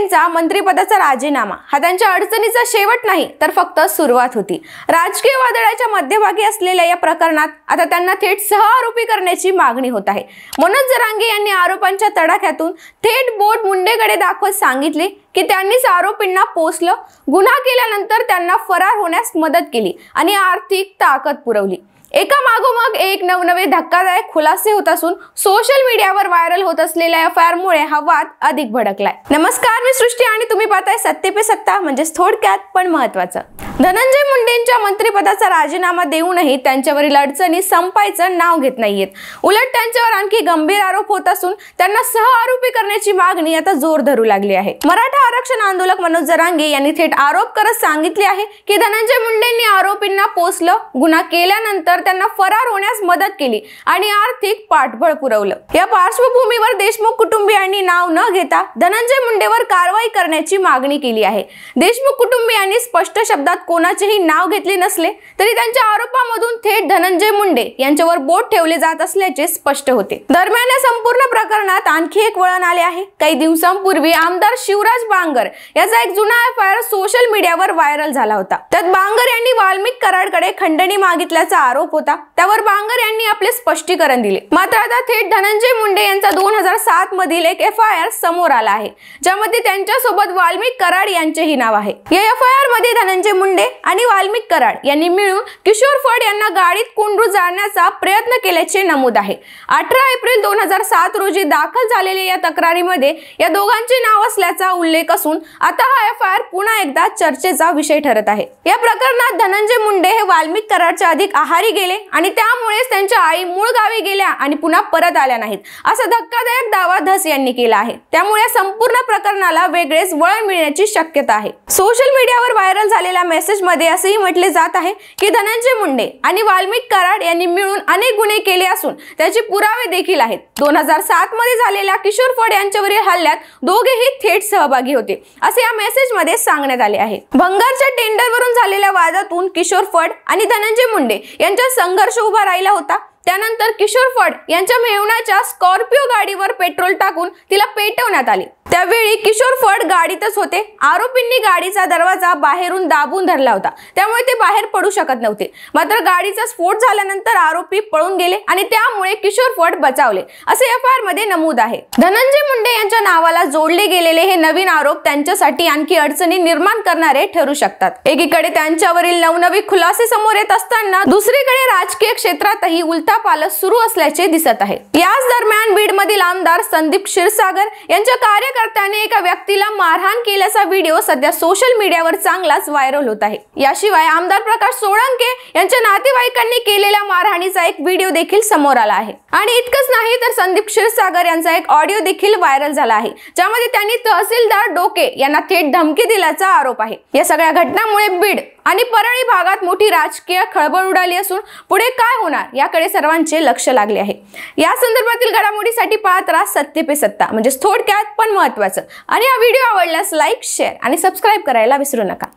मुंडेंचा मंत्रिपदाचा राजीनामा हा त्यांच्या अडचणीचा शेवट नाही तर फक्त सुरुवात होती। राजकीय वादळाच्या मध्यभागी असलेल्या या प्रकरणात आता त्यांना थेट सहआरोपी करण्याची मागणी होत आहे। मनोज जरांगे यांनी आरोपांच्या तडाख्यातून थेट बोट मुंडेकडे दाखवत सांगितले की त्यांनीच आरोपींना पोसलं, गुन्हा केल्यानंतर त्यांना फरार होण्यास मदत केली आणि आर्थिक ताकद पुरवली। एका मागोमाग एक नवनवे धक्कादायक खुलासे होत असून सोशल मीडियावर व्हायरल होत असलेल्या एफआयआर मुळे हा वाद अधिक भडकलाय। नमस्कार, मी सृष्टी आणि तुम्ही पाहताय सत्य पे सत्ता, म्हणजे थोडक्यात पण महत्त्वाचं। धनंजय मुंडेंच्या मंत्रिपदाचा राजीनामा देऊनही त्यांच्यावरील अडचणी संपायचं नाव घेत नाहीयेत। उलट त्यांच्यावर आणखी गंभीर आरोप होत असून त्यांना सहआरोपी करण्याची मागणी आता जोर धरू लागली आहे। मराठा आरक्षण आंदोलक मनोज जरांगे यांनी थेट आरोप करत सांगितले आहे की धनंजय मुंडेंनी आरोपींना पोसलं, गुन्हा केल्यानंतर त्यांना फरार होण्यास मदत केली आणि आर्थिक पाठबळ पुरवलं। या पार्श्वभूमीवर देशमुख कुटुंबियांनी नाव न घेता धनंजय मुंडेवर कारवाई करण्याची मागणी केली आहे। देशमुख कुटुंबियांनी स्पष्ट शब्दात कोणाचेही नाव घेतले नसले तरी त्यांच्या आरोपामधून थेट धनंजय मुंडे यांच्यावर बोट ठेवले जात असल्याचे स्पष्ट होते। दरम्यान या संपूर्ण प्रकरणात आणखी एक वळण आले आहे। काही दिवसांपूर्वी आमदार शिवराज बांगर याचा एक जुना एफआयआर सोशल मीडियावर व्हायरल झाला होता। त्यात बांगर यांनी वाल्मिक कराडकडे खंडणी मागितल्याचा आरोप होता। त्यावर बांगर यांनी आपले स्पष्टीकरण दिले। मात्र आता थेट धनंजय मुंडे यांचा 2007 मधील एक एफआयआर समोर आला आहे, ज्यामध्ये त्यांच्यासोबत वाल्मिक कराड यांचेही नाव आहे। या एफआयआर मध्ये धनंजय मुंडे आणि वाल्मिक कराड यांनी मिळून किशोर फड यांना गाडीत कोंडून जाळण्याचा प्रयत्न केल्याचे नमूद आहे। 18 एप्रिल 2007 रोजी दाखल झालेल्या या तक्रारीमध्ये या दोघांचे नाव असल्याचा उल्लेख असून आता हा एफआयआर पुन्हा एकदा चर्चेचा विषय ठरत आहे। या प्रकरणात धनंजय मुंडे हे वाल्मिक कराडच्या अधिक आहारी गेले आणि त्यामुळेच त्यांच्या आई मूळ गावी गेल्या आणि पुन्हा परत आल्या नाहीत, असा धक्कादायक दावा धस यांनी केला आहे। त्यामुळे या संपूर्ण प्रकरणाला वेगळेच वळण मिळण्याची शक्यता आहे। सोशल मीडियावर व्हायरल झालेल्या मेसेज मध्ये असेही म्हटले जात आहे की धनंजय मुंडे आणि वाल्मिक कराड यांनी मिळून अनेक गुन्हे केले असून त्याचे पुरावे देखील आहेत। 2007 मध्ये झालेल्या किशोर फड यांच्यावरील हल्ल्यात दोघेही थेट सहभागी होते, असे या मेसेज मध्ये सांगण्यात आले आहे। भंगारच्या टेंडरवरून झालेल्या वादातून किशोर फड आणि धनंजय मुंडे यांच्यात संघर्ष उभा राहिला होता। त्यानंतर किशोर फड यांच्या मेहुण्याच्या स्कॉर्पिओ गाडीवर पेट्रोल टाकून तिला पेटवण्यात आले। त्यावेळी किशोर फड गाडीतच होते। आरोपींनी गाडीचा दरवाजा बाहेरून दाबून धरला होता, त्यामुळे ते बाहेर पडू शकत नव्हते। मात्र गाडीचा स्फोट झाल्यानंतर आरोपी पळून गेले आणि त्यामुळे किशोर फड बचावले, असे एफआयआर मध्ये नमूद आहे। धनंजय मुंडे यांच्या नावाला जोडले गेलेले हे नवीन आरोप त्यांच्यासाठी आणखी अडचणी निर्माण करणारे ठरू शकतात। एकीकडे त्यांच्यावरील नवनवी खुलासे समोर येत असताना दुसरीकडे राजकीय क्षेत्रातही उलथापालथ सुरू असल्याचे दिसत आहे। याच दरम्यान बीडमधील आमदार संदीप क्षीरसागर यांच्या कार्यकर्त्याने एका व्यक्तीला मारहाण केल्याचा व्हिडिओ सध्या सोशल मीडियावर चांगलाच व्हायरल होत आहे। याशिवाय आमदार प्रकाश सोळंके यांच्या नातेवाईकांनी केलेल्या मारहाणीचा एक व्हिडिओ देखील समोर आला आहे। आणि इतकंच नाही तर संदीप क्षीरसागर यांचा एक ऑडिओ देखील व्हायरल झाला आहे, ज्यामध्ये त्यांनी तहसीलदार डोके यांना थेट धमकी दिल्याचा आरोप आहे। या सगळ्या घटनांमुळे बीड आणि परळी भागात मोठी राजकीय खळबळ उडाली असून पुढे काय होणार याकडे सर्वांचे लक्ष लागले आहे। या संदर्भातील घडामोडीसाठी पाहत राहा सत्य पे सत्ता, म्हणजे थोडक्यात पण महत्त्वाचं। आणि हा व्हिडिओ आवडल्यास लाईक, शेअर आणि सबस्क्राईब करायला विसरू नका।